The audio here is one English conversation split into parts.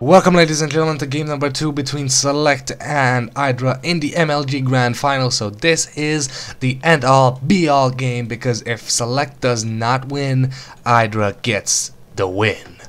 Welcome, ladies and gentlemen, to game number 2 between Select and IdrA in the MLG Grand Final. So this is the end-all, be-all game, because if Select does not win, IdrA gets the win.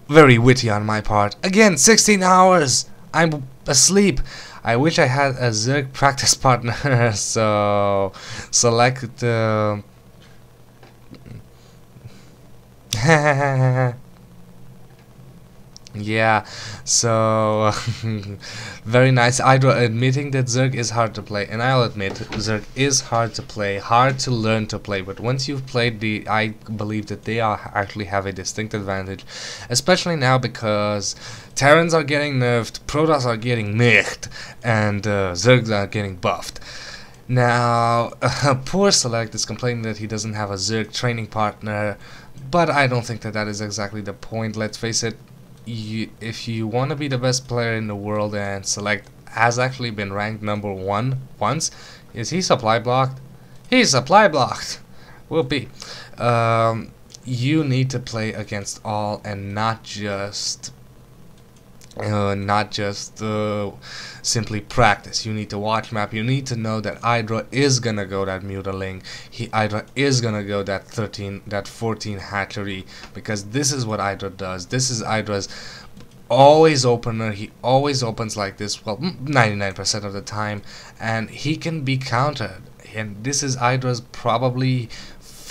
Very witty on my part. Again, 16 hours! I'm asleep. I wish I had a Zerg practice partner, so Select... Yeah, so very nice. IdrA admitting that Zerg is hard to play, and I'll admit Zerg is hard to play, hard to learn to play, but once you've played I believe that they actually have a distinct advantage, especially now because Terrans are getting nerfed, Protoss are getting mixed, and Zergs are getting buffed. Now, poor Select is complaining that he doesn't have a Zerg training partner, but I don't think that is exactly the point. Let's face it. If you want to be the best player in the world, and Select has actually been ranked #1 once. Is he supply blocked? He's supply blocked. Will be. You need to play against all and not just simply practice. You need to watch map. You need to know that IdrA is gonna go that mutaling. IdrA is gonna go that 14 hatchery, because this is what IdrA does. This is IdrA's always opener. He always opens like this, well, 99% of the time, and he can be countered. And this is IdrA's probably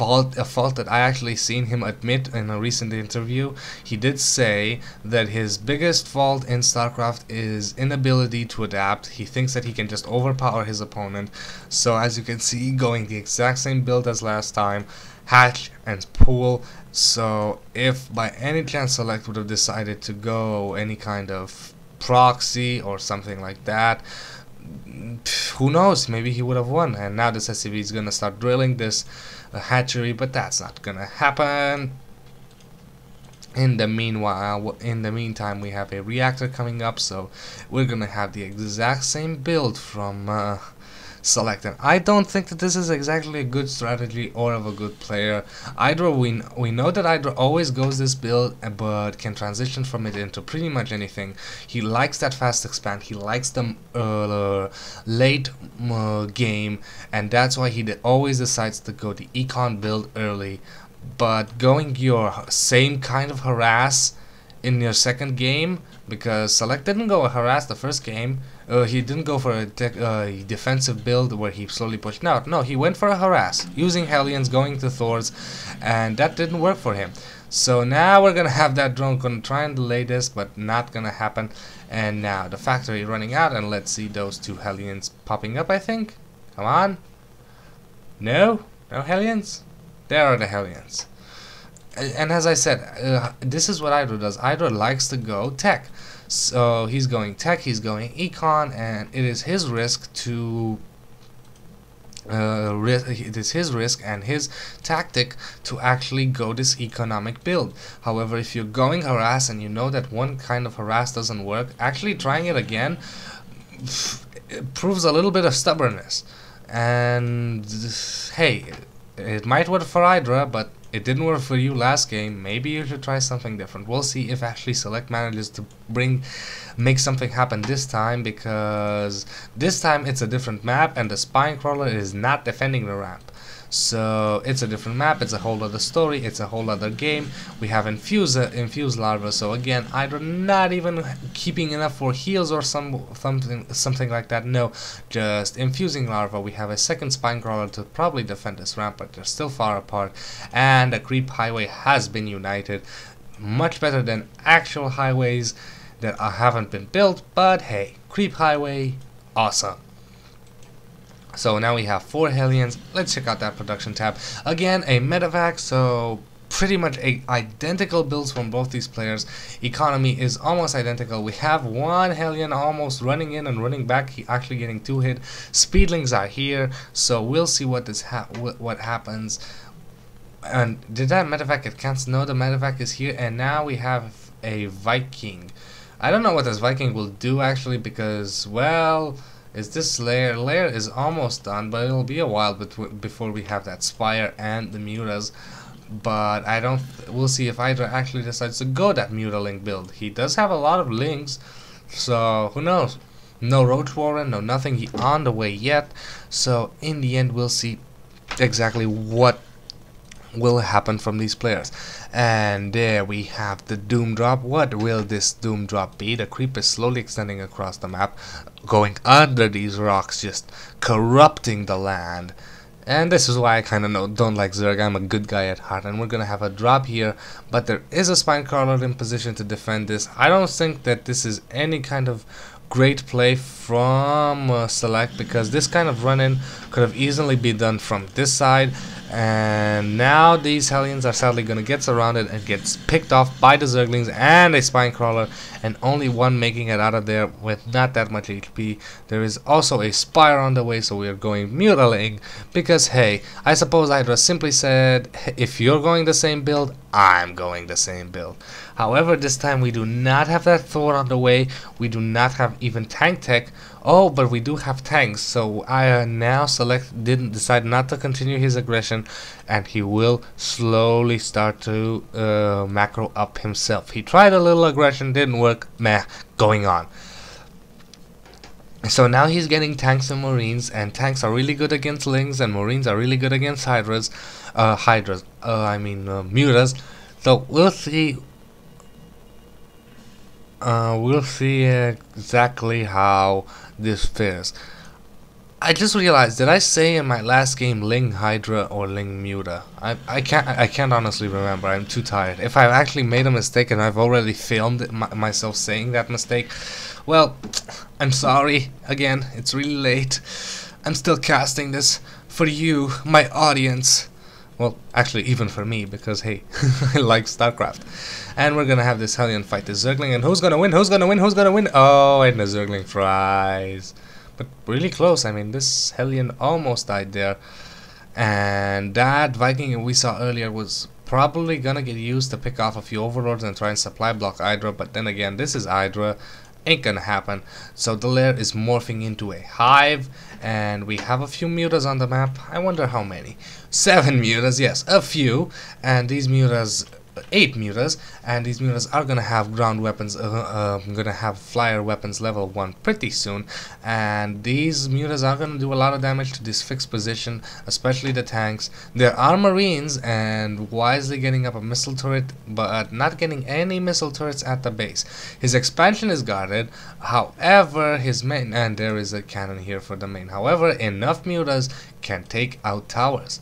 a fault that I actually seen him admit in a recent interview. He did say that his biggest fault in Starcraft is inability to adapt. He thinks that he can just overpower his opponent. So as you can see, going the exact same build as last time, hatch and pool. So if by any chance Select would have decided to go any kind of proxy or something like that, who knows, maybe he would have won. And now this SCV is gonna start drilling this hatchery, but that's not gonna happen. In the meantime, we have a reactor coming up, so we're gonna have the exact same build from Select. And I don't think that this is exactly a good strategy or of a good player. IdrA, we know that IdrA always goes this build, but can transition from it into pretty much anything. He likes that fast expand. He likes the late game, and that's why he always decides to go the econ build early. But going your same kind of harass in your second game, because Select didn't go harass the first game. He didn't go for a defensive build where he slowly pushed out. No, he went for a harass, using Hellions, going to Thors, and that didn't work for him. So now we're gonna have that drone gonna try and delay this, but not gonna happen. And now the factory running out, and let's see those two Hellions popping up, I think. Come on. No? No Hellions? There are the Hellions. And as I said, this is what IdrA does. IdrA likes to go tech. So he's going tech, he's going econ, and it is his risk to it is his risk and his tactic to actually go this economic build. However, if you're going harass and you know that one kind of harass doesn't work, actually trying it again it proves a little bit of stubbornness. And hey, it might work for IdrA, but it didn't work for you last game. Maybe you should try something different. We'll see if actually Select manages to make something happen this time, because this time it's a different map and the spine crawler is not defending the ramp. So it's a different map, it's a whole other story, it's a whole other game. We have infused larva, so again, IdrA not even keeping enough for heals or something like that. No, just infusing larva. We have a second spine crawler to probably defend this ramp, but they're still far apart. And the creep highway has been united, much better than actual highways that haven't been built. But hey, creep highway, awesome. So now we have 4 Hellions. Let's check out that production tab. Again, a medevac, so pretty much identical builds from both these players. Economy is almost identical. We have 1 Hellion almost running in and running back. He actually getting 2 hit. Speedlings are here, so we'll see what happens. And did that medevac get cancelled? No, the medevac is here, and now we have a Viking. I don't know what this Viking will do actually, because, well, is this layer? Layer is almost done, but it'll be a while before we have that Spire and the Mutas. but I don't. We'll see if IdrA actually decides to go that Mutaling build. He does have a lot of lings, so who knows? No Roach Warren, no nothing. He on the way yet. So in the end, we'll see exactly what will happen from these players. And there we have the Doom Drop. What will this Doom Drop be? The creep is slowly extending across the map, going under these rocks, just corrupting the land. And this is why I kind of don't like Zerg. I'm a good guy at heart, and we're gonna have a drop here, but there is a Spinecrawler in position to defend this. I don't think that this is any kind of great play from Select, because this kind of run-in could have easily been done from this side, and now these Hellions are sadly going to get surrounded and gets picked off by the Zerglings and a Spinecrawler, and only one making it out of there with not that much HP. There is also a Spire on the way, so we are going Mutaling, because hey, I suppose IdrA simply said, if you're going the same build, I'm going the same build. However, this time we do not have that Thor on the way, we do not have even tank tech. Oh, but we do have tanks, so I now didn't decide not to continue his aggression, and he will slowly start to macro up himself. He tried a little aggression, didn't work, meh, going on. So now he's getting tanks and marines, and tanks are really good against lings, and marines are really good against mutas. So we'll see. We'll see exactly how this fares. I just realized, did I say in my last game Ling Hydra or Ling Muta? I can't honestly remember. I'm too tired. If I actually made a mistake and I've already filmed myself saying that mistake, well, I'm sorry. Again, it's really late. I'm still casting this for you, my audience. Well, actually, even for me, because hey, I like Starcraft. And we're gonna have this Hellion fight the Zergling, and who's gonna win? Who's gonna win? Who's gonna win? Oh, and the Zergling fries. But really close. I mean, this Hellion almost died there. And that Viking we saw earlier was probably gonna get used to pick off a few overlords and try and supply block IdrA. But then again, this is IdrA. Ain't gonna happen. So the lair is morphing into a hive, and we have a few mutas on the map. I wonder how many. 7 mutas, yes, a few. And these mutas, 8 mutas, and these mutas are gonna have ground weapons, gonna have flyer weapons level 1 pretty soon, and these mutas are gonna do a lot of damage to this fixed position, especially the tanks. There are marines, and wisely getting up a missile turret, but not getting any missile turrets at the base. His expansion is guarded, however his main, and there is a cannon here for the main, however enough mutas can take out towers.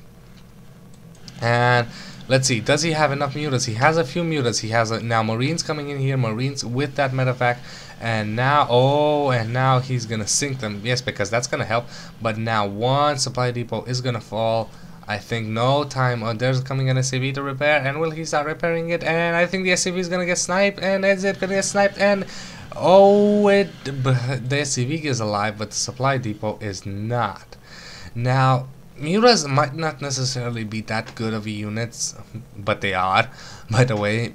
And let's see, does he have enough mutas? He has a few mutas. He has now marines coming in here, marines with that medevac, and now, oh, and now he's gonna sink them. Yes, because that's gonna help. But now one supply depot is gonna fall. I think no time. Oh, there's coming an SCV to repair, and will he start repairing it? And I think the SCV is gonna get sniped, and is it gonna get sniped? And oh, the SCV is alive, but the supply depot is not. Now, mutas might not necessarily be that good of units, but they are. By the way,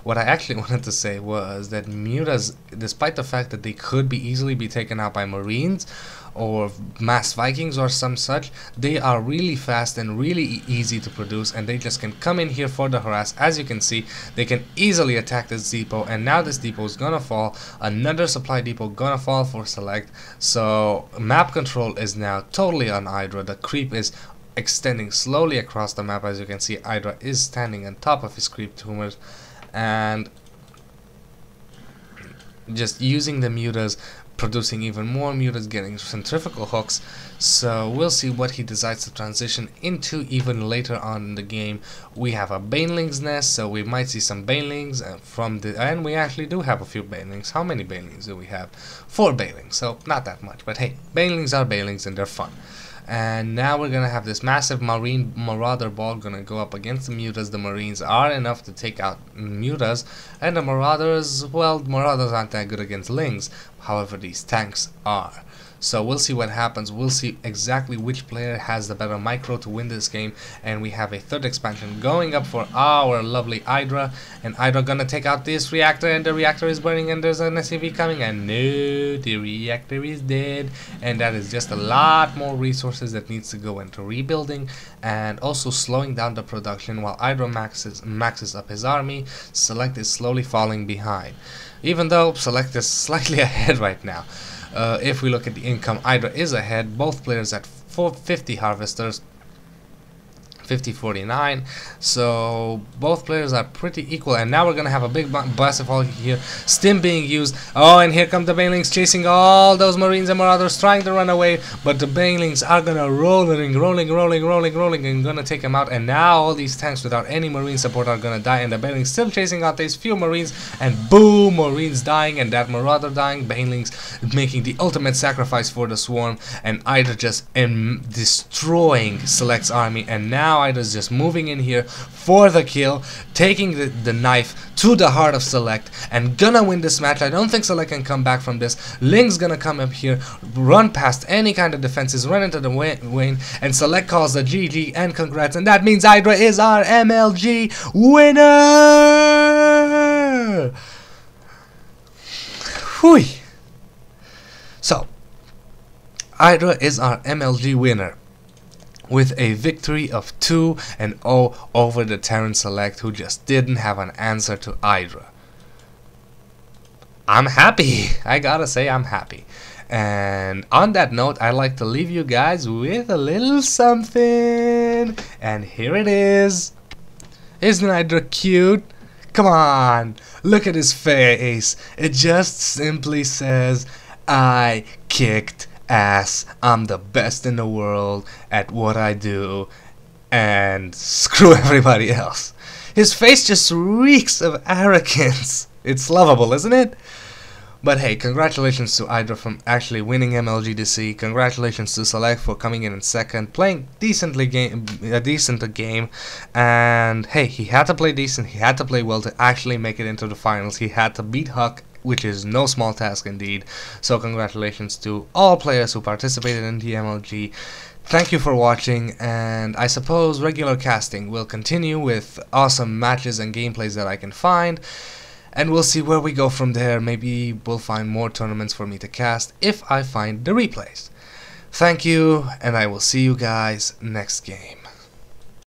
what I actually wanted to say was that mutas, despite the fact that they could easily be taken out by marines or mass Vikings or some such, they are really fast and really easy to produce, and they just can come in here for the harass. As you can see, they can easily attack this depot, and now this depot is gonna fall. Another supply depot gonna fall for Select. So map control is now totally on IdrA. The creep is extending slowly across the map. As you can see, IdrA is standing on top of his creep tumors, and just using the mutas, producing even more mutas, getting centrifugal hooks. So we'll see what he decides to transition into even later on in the game. We have a Baneling's nest, so we might see some Banelings from the, and we actually do have a few Banelings. How many Banelings do we have? 4 Banelings, so not that much, but hey, Banelings are Banelings and they're fun. And now we're gonna have this massive marine marauder ball gonna go up against the mutas. The marines are enough to take out mutas, and the marauders, well, marauders aren't that good against lings. However, these tanks are. So we'll see what happens. We'll see exactly which player has the better micro to win this game. And we have a third expansion going up for our lovely IdrA. And IdrA gonna take out this reactor, and the reactor is burning, and there's an SCV coming, and no, the reactor is dead. And that is just a lot more resources that needs to go into rebuilding and also slowing down the production while IdrA maxes up his army. Select is slowly falling behind, even though Select is slightly ahead right now. If we look at the income, IdrA is ahead, both players at 450 harvesters, 50-49, so both players are pretty equal. And now we're gonna have a big blast fall here, stim being used. Oh, and here come the banelings chasing all those marines and marauders trying to run away, but the banelings are gonna rolling, and gonna take them out. And now all these tanks without any marine support are gonna die, and the banelings still chasing out these few marines, and boom, marines dying, and that marauder dying, banelings making the ultimate sacrifice for the swarm, and IdrA just destroying Select's army. And now IdrA's just moving in here for the kill, taking the knife to the heart of Select, and gonna win this match. I don't think Select can come back from this. Ling's gonna come up here, run past any kind of defenses, run into the Wayne, and Select calls the GG and congrats, and that means IdrA is our MLG winner! Whew. So, IdrA is our MLG winner, with a victory of 2-0 over the Terran Select, who just didn't have an answer to IdrA. I'm happy. I gotta say, I'm happy. And on that note, I'd like to leave you guys with a little something. And here it is. Isn't IdrA cute? Come on, look at his face. It just simply says, I kicked ass, I'm the best in the world at what I do, and screw everybody else. His face just reeks of arrogance. It's lovable, isn't it? But hey, congratulations to IdrA for actually winning MLG DC. Congratulations to Select for coming in second, playing a decent game. And hey, he had to play decent, he had to play well to actually make it into the finals. He had to beat Huck, which is no small task indeed. So congratulations to all players who participated in the MLG. Thank you for watching, and I suppose regular casting will continue with awesome matches and gameplays that I can find, and we'll see where we go from there. Maybe we'll find more tournaments for me to cast if I find the replays. Thank you, and I will see you guys next game.